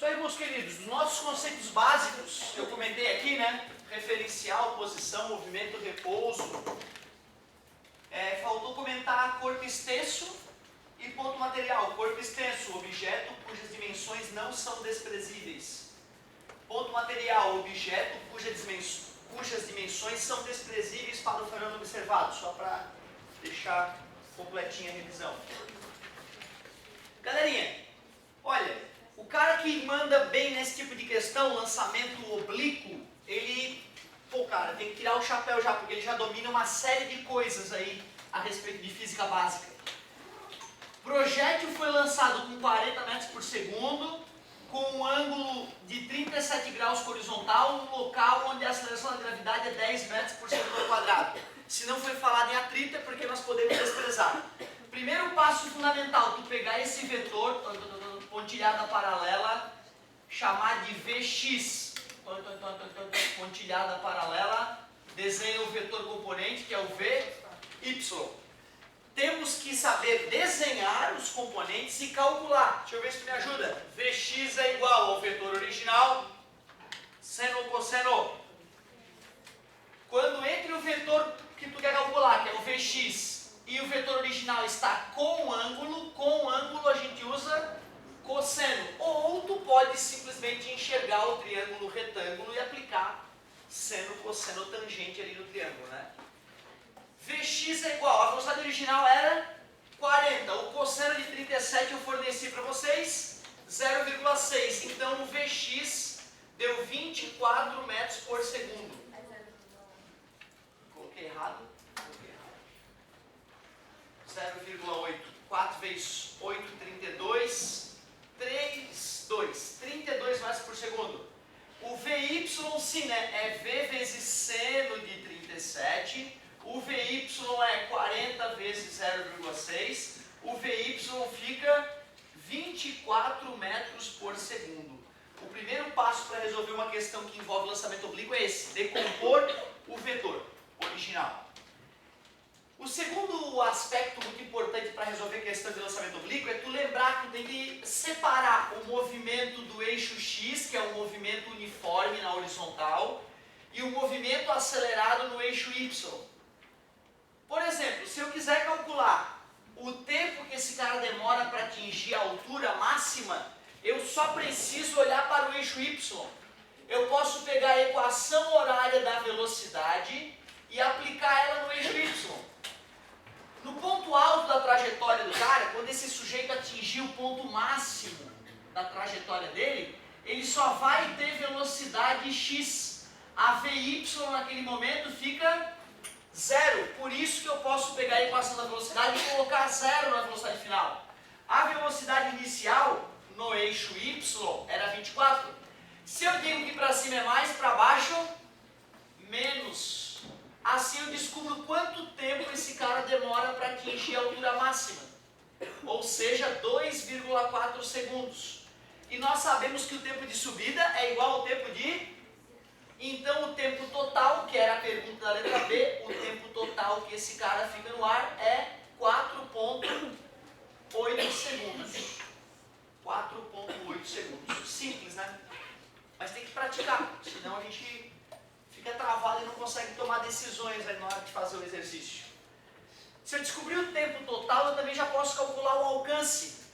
Isso aí, meus queridos, os nossos conceitos básicos, que eu comentei aqui, né? Referencial, posição, movimento, repouso. Faltou comentar corpo extenso e ponto material. Corpo extenso, objeto cujas dimensões não são desprezíveis. Ponto material, objeto cujas dimensões são desprezíveis para o fenômeno observado. Só para deixar completinha a revisão. Galerinha, olha, o cara que manda bem nesse tipo de questão, lançamento oblíquo, ele, cara, tem que tirar o chapéu já, porque ele já domina uma série de coisas aí a respeito de física básica. Projétil foi lançado com 40 metros por segundo, com um ângulo de 37 graus horizontal, num local onde a aceleração da gravidade é 10 metros por segundo ao quadrado. Se não foi falado em atrito, é porque nós podemos desprezar. Primeiro passo fundamental, tu pegar esse vetor, pontilhada paralela, chamar de Vx, pontilhada paralela, desenha o vetor componente, que é o Vy. Temos que saber desenhar os componentes e calcular. Deixa eu ver se tu me ajuda. Vx é igual ao vetor original, seno cosseno. Quando entre o vetor que tu quer calcular, que é o Vx, e o vetor original está com ângulo a gente usa cosseno. Ou tu pode simplesmente enxergar o triângulo retângulo e aplicar seno, cosseno, tangente ali no triângulo, né? Vx é igual, a velocidade original era 40, o cosseno de 37 eu forneci para vocês, 0,6. Então o Vx deu 24 metros por segundo. Coloquei errado. 0,8. 4 vezes 8, 32. 32 metros por segundo. O Vy, sim, né? É V vezes seno de 37. O Vy é 40 vezes 0,6. O Vy fica 24 metros por segundo. O primeiro passo para resolver uma questão que envolve lançamento oblíquo é esse: decompor o vetor original. O segundo aspecto muito importante para resolver a questão de lançamento oblíquo é tu lembrar que tu tem que separar o movimento do eixo X, que é um movimento uniforme na horizontal, e o movimento acelerado no eixo Y. Por exemplo, se eu quiser calcular o tempo que esse cara demora para atingir a altura máxima, eu só preciso olhar para o eixo Y. Eu posso pegar a equação horária da velocidade e aplicar ela no eixo Y. No ponto alto da trajetória do cara, quando esse sujeito atingir o ponto máximo da trajetória dele, ele só vai ter velocidade x. A Vy naquele momento fica 0. Por isso que eu posso pegar a equação da velocidade e colocar 0 na velocidade final. A velocidade inicial no eixo y era 24. Se eu digo que para cima é mais, para baixo, menos. Assim eu descubro quanto tempo esse cara demora para atingir a altura máxima. Ou seja, 2,4 segundos. E nós sabemos que o tempo de subida é igual ao tempo de... Então o tempo total, que era a pergunta da letra B, o tempo total que esse cara fica no ar é 4,8 segundos. 4,8 segundos. Simples, né? Mas tem que praticar, senão a gente fica travado e não consegue tomar decisões aí na hora de fazer o exercício. Se eu descobrir o tempo total, eu também já posso calcular o alcance.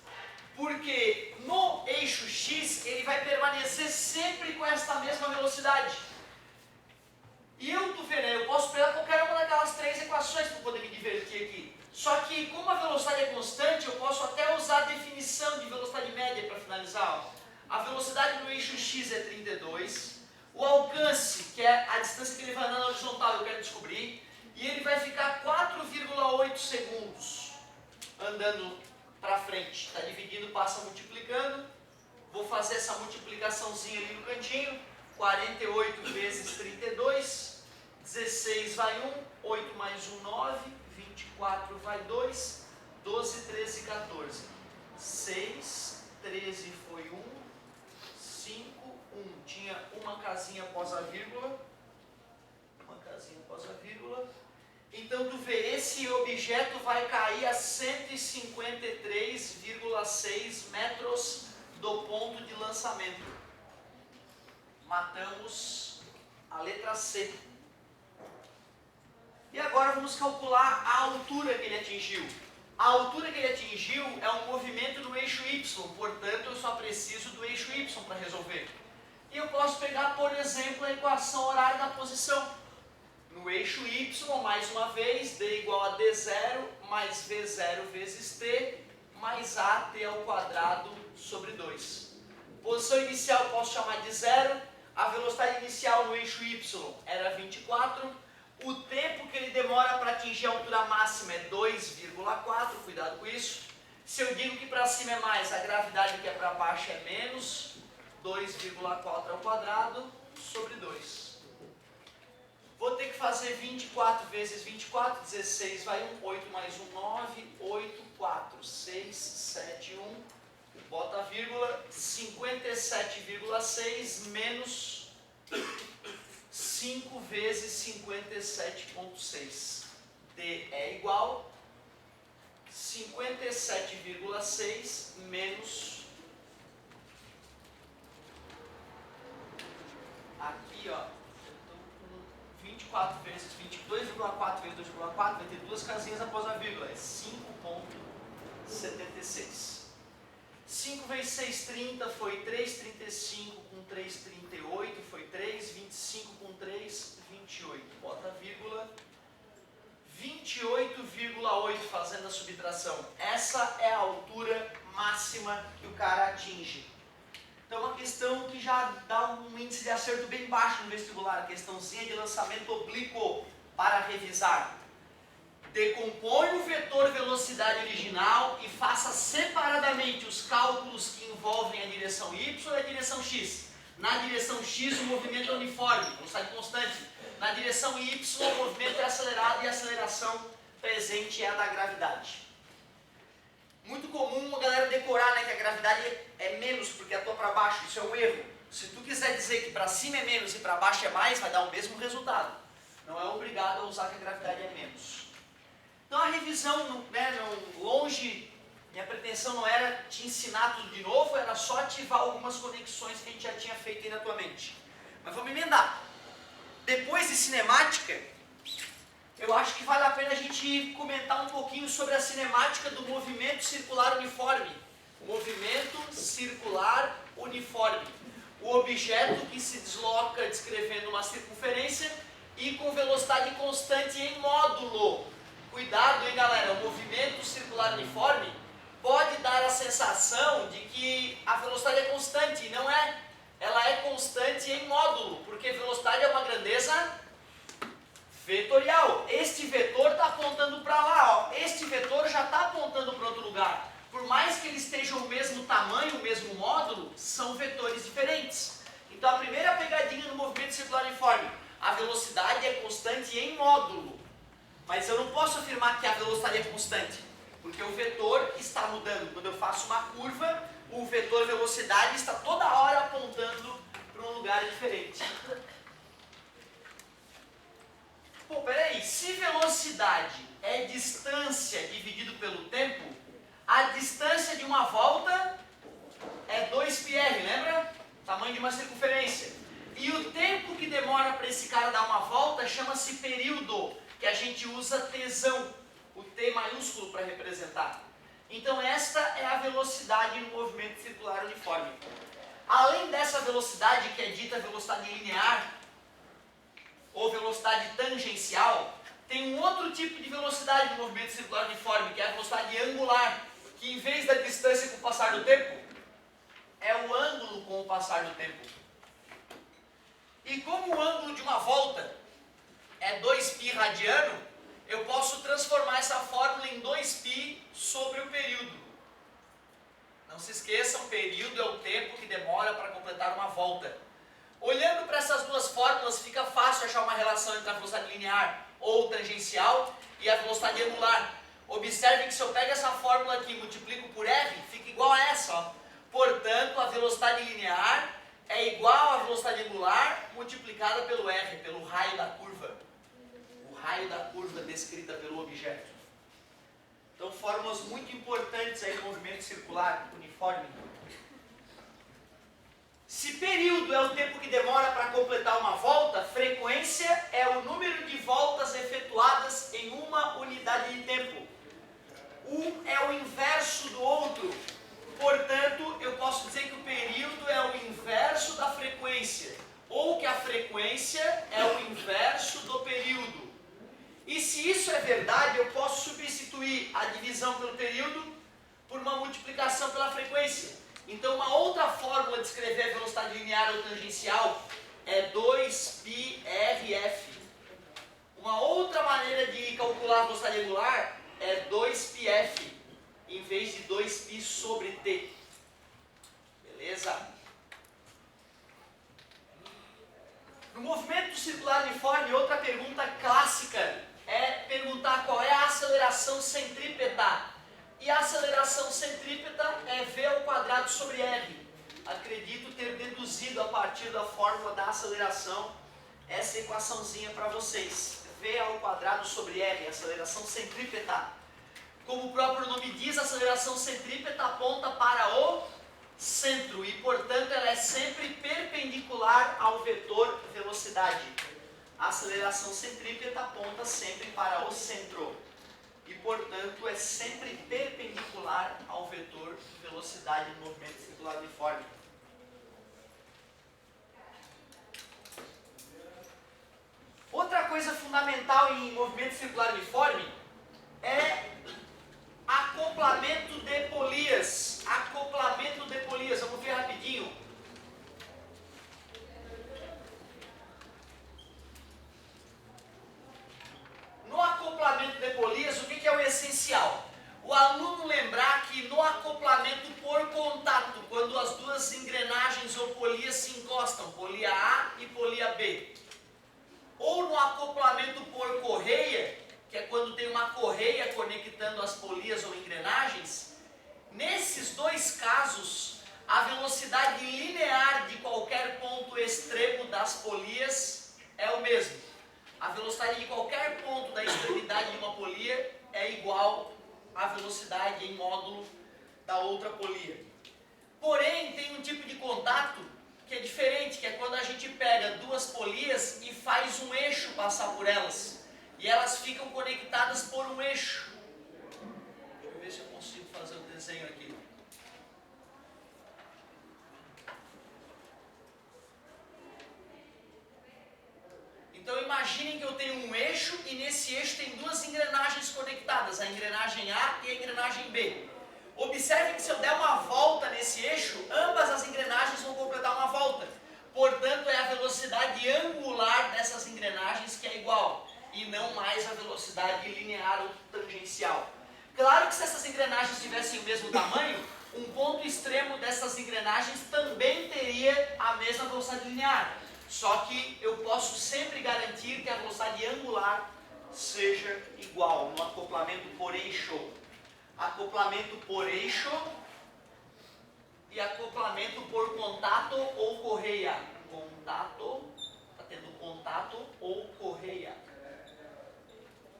Porque no eixo X, ele vai permanecer sempre com esta mesma velocidade. E tu vê, né? Eu posso pegar qualquer uma daquelas 3 equações para poder me divertir aqui. Só que, como a velocidade é constante, eu posso até usar a definição de velocidade média para finalizar. A velocidade no eixo X é 32. O alcance, que é a distância que ele vai andar na horizontal, eu quero descobrir. E ele vai ficar 4,8 segundos andando para frente. Está dividindo, passa multiplicando. Vou fazer essa multiplicaçãozinha ali no cantinho. 48 vezes 32. 16 vai 1. 8 mais 1, 9. 24 vai 2. 12, 13, 14. 6, 13 foi 1. 5, 1. Tinha uma casinha após a vírgula. Uma casinha após a vírgula. Então, tu vê, esse objeto vai cair a 153,6 metros do ponto de lançamento. lançamento. Matamos a letra C. E agora vamos calcular a altura que ele atingiu. A altura que ele atingiu é um movimento do eixo Y, portanto eu só preciso do eixo Y para resolver. E eu posso pegar, por exemplo, a equação horária da posição. No eixo Y, mais uma vez, D igual a D0 mais V0 vezes T mais AT ao quadrado sobre 2. Posição inicial eu posso chamar de 0. A velocidade inicial no eixo Y era 24. O tempo que ele demora para atingir a altura máxima é 2,4, cuidado com isso. Se eu digo que para cima é mais, a gravidade que é para baixo é menos, 2,4 ao quadrado sobre 2. Vou ter que fazer 24 vezes 24, 16 vai 1, 8 mais 1, 9, 8, 4, 6, 7, 1, bota a vírgula, 57,6 menos 5 vezes 57,6. D é igual 57,6 menos, aqui ó, 24 vezes 22,4 vezes 2,4, vai ter duas casinhas após a vírgula, é 5,76. 5 vezes 6, 30, foi 3, 35 com 3, 38, foi 3, 25 com 3, 28. Bota a vírgula, 28,8 fazendo a subtração. Essa é a altura máxima que o cara atinge. Então, uma questão que já dá um índice de acerto bem baixo no vestibular, a questãozinha de lançamento oblíquo para revisar. Decompõe o vetor velocidade original e faça separadamente os cálculos que envolvem a direção Y e a direção X. Na direção X, o movimento é uniforme, velocidade constante. Na direção Y, o movimento é acelerado e a aceleração presente é a da gravidade. Muito comum a galera decorar, né, que a gravidade é menos porque atua para baixo, isso é um erro. Se tu quiser dizer que para cima é menos e para baixo é mais, vai dar o mesmo resultado. Não é obrigado a usar que a gravidade é menos. Então a revisão, né, longe, minha pretensão não era te ensinar tudo de novo, era só ativar algumas conexões que a gente já tinha feito aí na tua mente. Mas vamos emendar. Depois de cinemática, eu acho que vale a pena a gente comentar um pouquinho sobre a cinemática do movimento circular uniforme. Movimento circular uniforme. O objeto que se desloca descrevendo uma circunferência e com velocidade constante em módulo. Cuidado, hein, galera, o movimento circular uniforme pode dar a sensação de que a velocidade é constante, e não é. Ela é constante em módulo, porque velocidade é uma grandeza vetorial. Este vetor está apontando para lá, ó. Este vetor já está apontando para outro lugar. Por mais que eles estejam o mesmo tamanho, o mesmo módulo, são vetores diferentes. Então a primeira pegadinha no movimento circular uniforme, a velocidade é constante em módulo. Mas eu não posso afirmar que a velocidade é constante, porque o vetor está mudando. Quando eu faço uma curva, o vetor velocidade está toda hora apontando para um lugar diferente. Pô, peraí, se velocidade é distância dividido pelo tempo, a distância de uma volta é 2πr, lembra? Tamanho de uma circunferência. E o tempo que demora para esse cara dar uma volta chama-se período, que a gente usa Tzão, o T maiúsculo para representar. Então esta é a velocidade no movimento circular uniforme. Além dessa velocidade, que é dita velocidade linear, ou velocidade tangencial, tem um outro tipo de velocidade no movimento circular uniforme, que é a velocidade angular, que em vez da distância com o passar do tempo, é o ângulo com o passar do tempo. E como o ângulo de uma volta é 2π radiano, eu posso transformar essa fórmula em 2π sobre o período. Não se esqueçam, período é o tempo que demora para completar uma volta. Olhando para essas duas fórmulas, fica fácil achar uma relação entre a velocidade linear ou tangencial e a velocidade angular. Observe que se eu pego essa fórmula aqui e multiplico por R, fica igual a essa, ó. Portanto, a velocidade linear é igual à velocidade angular multiplicada pelo R, pelo raio da curva. O raio da curva descrita pelo objeto. Então, fórmulas muito importantes aí no movimento circular uniforme. período é o tempo que demora para completar uma volta, frequência é o número de voltas efetuadas em uma unidade de tempo. Um é o inverso do outro. Portanto, eu posso dizer que o período é o inverso da frequência, ou que a frequência é o inverso do período. E se isso é verdade, eu posso substituir a divisão pelo período por uma multiplicação pela frequência. Então, uma outra fórmula de escrever a velocidade linear ou tangencial é 2πrf. Uma outra maneira de calcular a velocidade angular é 2πf, em vez de 2π sobre t. Beleza? No movimento circular uniforme, outra pergunta clássica é perguntar qual é a aceleração centrípeta. E a aceleração centrípeta é v ao quadrado sobre r. Acredito ter deduzido a partir da fórmula da aceleração essa equaçãozinha para vocês. V ao quadrado sobre r, aceleração centrípeta. Como o próprio nome diz, a aceleração centrípeta aponta para o centro e, portanto, ela é sempre perpendicular ao vetor velocidade. A aceleração centrípeta aponta sempre para o centro e, portanto, é sempre perpendicular ao vetor velocidade no movimento circular uniforme. Outra coisa fundamental em movimento circular uniforme é acoplamento de polias. Acoplamento de polias, vamos ver rapidinho. No acoplamento de polias, o que é o essencial? O aluno lembrar que no acoplamento por contato, quando as duas engrenagens ou polias se encostam, polia A e polia B, ou no acoplamento por correia, que é quando tem uma correia conectando as polias ou engrenagens, nesses dois casos, a velocidade linear de qualquer ponto extremo das polias é o mesmo. A velocidade de qualquer ponto da extremidade de uma polia é igual à velocidade em módulo da outra polia. Porém, tem um tipo de contato que é diferente, que é quando a gente pega duas polias e faz um eixo passar por elas. E elas ficam conectadas por um eixo. Deixa eu ver se eu consigo fazer o desenho aqui. Então imaginem que eu tenho um eixo e nesse eixo tem duas engrenagens conectadas, a engrenagem A e a engrenagem B. Observe que se eu der uma volta nesse eixo, ambas as engrenagens vão completar uma volta. Portanto, é a velocidade angular dessas engrenagens que é igual, e não mais a velocidade linear ou tangencial. Claro que se essas engrenagens tivessem o mesmo tamanho, um ponto extremo dessas engrenagens também teria a mesma velocidade linear. Só que eu posso sempre garantir que a velocidade angular seja igual no acoplamento por eixo. Acoplamento por eixo e acoplamento por contato ou correia. Contato, está tendo contato ou correia.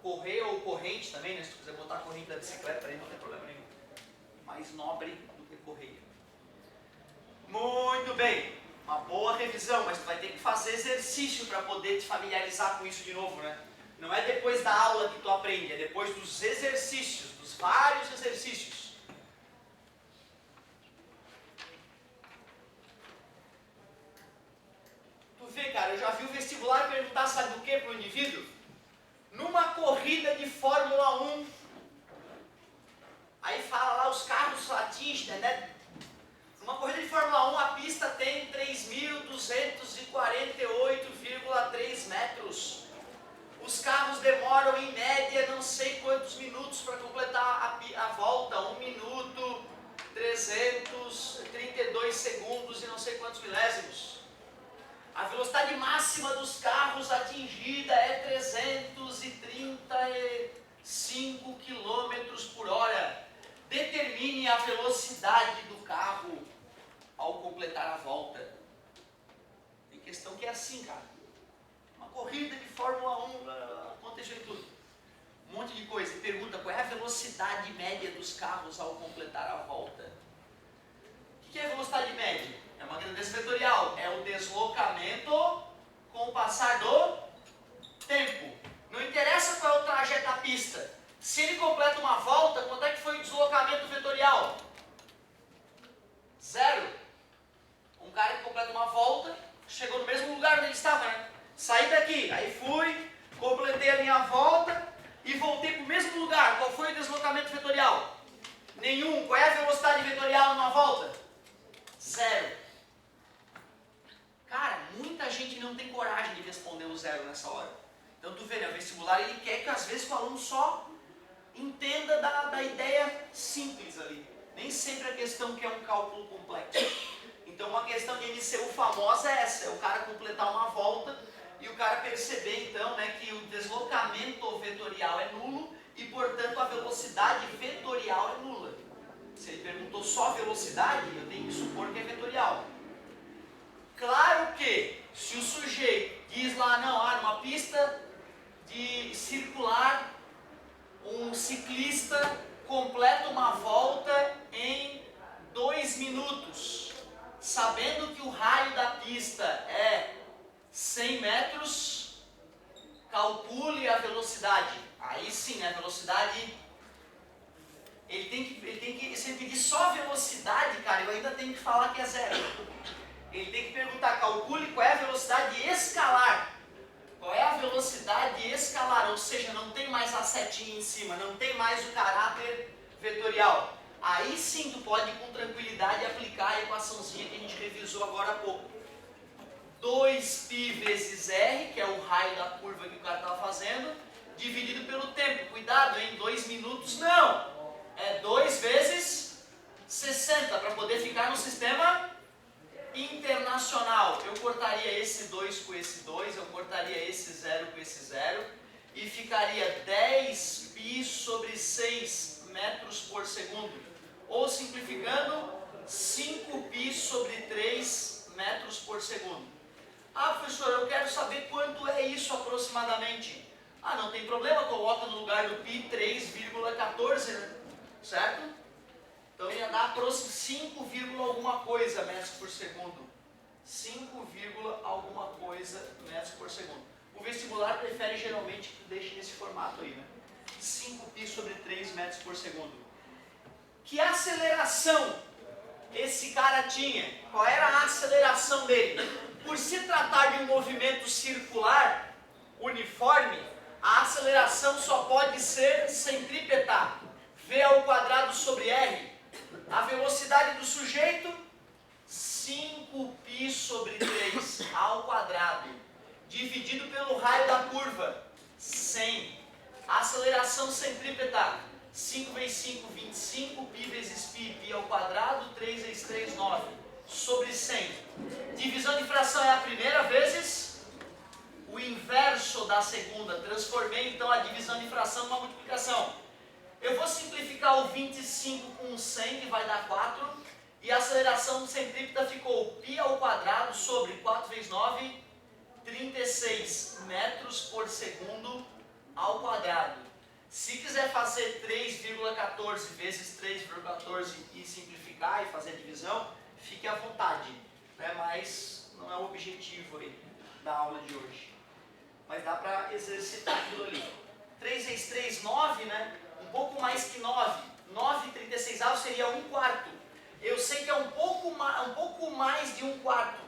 Correia ou corrente também, né? Se tu quiser botar a corrente da bicicleta aí não tem problema nenhum. Mais nobre do que correia. Muito bem, uma boa revisão, mas tu vai ter que fazer exercício para poder te familiarizar com isso de novo, né? Não é depois da aula que tu aprende, é depois dos exercícios, dos vários exercícios. Tu vê, cara, eu já vi o vestibular perguntar, sabe do que para o indivíduo? Numa corrida de Fórmula 1, aí fala lá, os carros atingem, né? Numa corrida de Fórmula 1, a pista tem 3.248,3 metros. Os carros demoram, em média, não sei quantos minutos para completar a volta. 1 minuto, 332 segundos e não sei quantos milésimos. A velocidade máxima dos carros atingida é 335 km por hora. Determine a velocidade do carro ao completar a volta. Tem questão que é assim, cara. Uma corrida de Fórmula 1, aconteceu tudo. Um monte de coisa. E pergunta qual é a velocidade média dos carros ao completar a volta. O que é a velocidade média? É uma grandeza vetorial. É passar do tempo. Não interessa qual é o trajeto da pista. Se ele completa uma volta, quanto é que foi o deslocamento vetorial? 0. Um cara que completa uma volta, chegou no mesmo lugar onde ele estava, né? Saí daqui, aí fui, completei a minha volta e voltei para o mesmo lugar. Qual foi o deslocamento vetorial? Nenhum. Qual é a velocidade vetorial numa volta? 0. Cara, muita gente não tem coragem de responder o 0 nessa hora. Então tu vê, né, o vestibular ele quer que às vezes o aluno só entenda da ideia simples ali. Nem sempre a questão que é um cálculo complexo. Então uma questão de MCU famosa é essa, é o cara completar uma volta e o cara perceber então, né, que o deslocamento vetorial é nulo e portanto a velocidade vetorial é nula. Se ele perguntou só velocidade, eu tenho que supor que é vetorial. Claro que se o sujeito diz lá, não, numa pista de circular, um ciclista completa uma volta em 2 minutos, sabendo que o raio da pista é 100 metros, calcule a velocidade. Aí sim, a velocidade, ele tem que, se ele pedir só velocidade, cara, eu ainda tenho que falar que é 0. Ele tem que perguntar, calcule qual é a velocidade escalar. Qual é a velocidade escalar? Ou seja, não tem mais a setinha em cima, não tem mais o caráter vetorial. Aí sim tu pode com tranquilidade aplicar a equaçãozinha que a gente revisou agora há pouco. 2π vezes r, que é o raio da curva que o cara estava fazendo, dividido pelo tempo. Cuidado, hein? 2 minutos não! É 2 vezes 60, para poder ficar no sistema internacional. Eu cortaria esse 2 com esse 2, eu cortaria esse 0 com esse 0 e ficaria 10π sobre 6 metros por segundo. Ou simplificando, 5π sobre 3 metros por segundo. Ah, professor, eu quero saber quanto é isso aproximadamente. Ah, não tem problema, coloca no lugar do π 3,14, né? Certo? Então ia dar 5, alguma coisa metros por segundo. 5, alguma coisa metros por segundo. O vestibular prefere geralmente que tu deixe nesse formato aí, né? 5π sobre 3 metros por segundo. Que aceleração esse cara tinha? Qual era a aceleração dele? Por se tratar de um movimento circular, uniforme, a aceleração só pode ser centrípeta. V ao quadrado sobre R. A velocidade do sujeito, 5π sobre 3 ao quadrado, dividido pelo raio da curva, 100. A aceleração centrípeta, 5 vezes 5, 25, π vezes π ao quadrado, 3 vezes 3, 9, sobre 100. Divisão de fração é a primeira vezes o inverso da segunda. Transformei então a divisão de fração numa multiplicação. Eu vou simplificar o 25 com 100, que vai dar 4, e a aceleração centrípeta ficou π ao quadrado sobre 4 vezes 9, 36 metros por segundo ao quadrado. Se quiser fazer 3,14 vezes 3,14 e simplificar e fazer a divisão, fique à vontade, né? Mas não é o objetivo aí da aula de hoje. Mas dá para exercitar aquilo ali. 3 vezes 3, 9, né? Um pouco mais que 9. 9 36 avos seria 1/4. Eu sei que é um pouco mais de 1/4.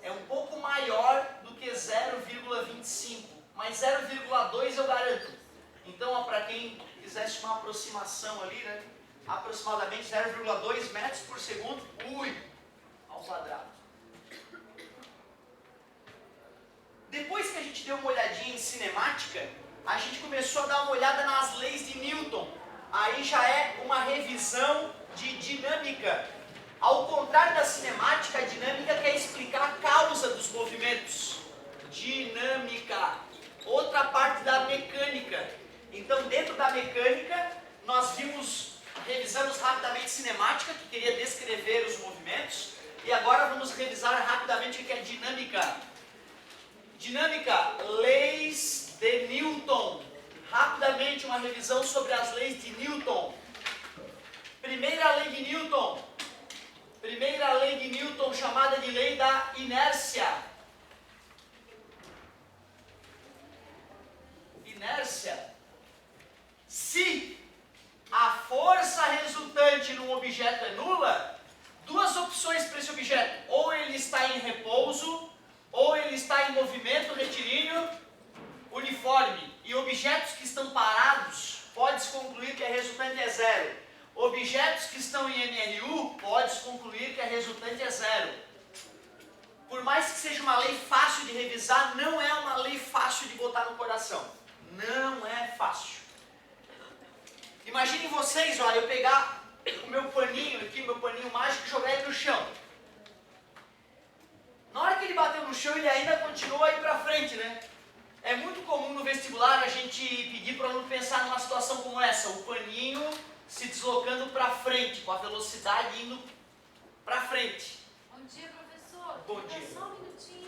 É um pouco maior do que 0,25. Mas 0,2 eu garanto. Então, para quem quisesse uma aproximação ali, né? Aproximadamente 0,2 metros por segundo, ao quadrado. Depois que a gente deu uma olhadinha em cinemática, a gente começou a dar uma olhada nas leis de Newton. Aí já é uma revisão de dinâmica. Ao contrário da cinemática, a dinâmica quer explicar a causa dos movimentos. Dinâmica. Outra parte da mecânica. Então, dentro da mecânica, nós revisamos rapidamente cinemática, que queria descrever os movimentos. E agora vamos revisar rapidamente o que é dinâmica. Dinâmica, leis de Newton. Rapidamente uma revisão sobre as leis de Newton. Primeira lei de Newton. Primeira lei de Newton, chamada de lei da inércia. objeto é nula, duas opções para esse objeto. Ou ele está em repouso, ou ele está em movimento retilíneo uniforme. E objetos que estão parados, pode-se concluir que a resultante é zero. Objetos que estão em MRU, pode-se concluir que a resultante é zero. Por mais que seja uma lei fácil de revisar, não é uma lei fácil de botar no coração. Não é fácil. Imaginem vocês, olha, eu pegar o meu paninho aqui, meu paninho mágico, e jogar ele no chão. Na hora que ele bateu no chão, ele ainda continua a ir para frente, né? É muito comum no vestibular a gente pedir para o aluno pensar numa situação como essa, o paninho se deslocando para frente, com a velocidade indo para frente. Bom dia, professor. Bom dia. Só um minutinho.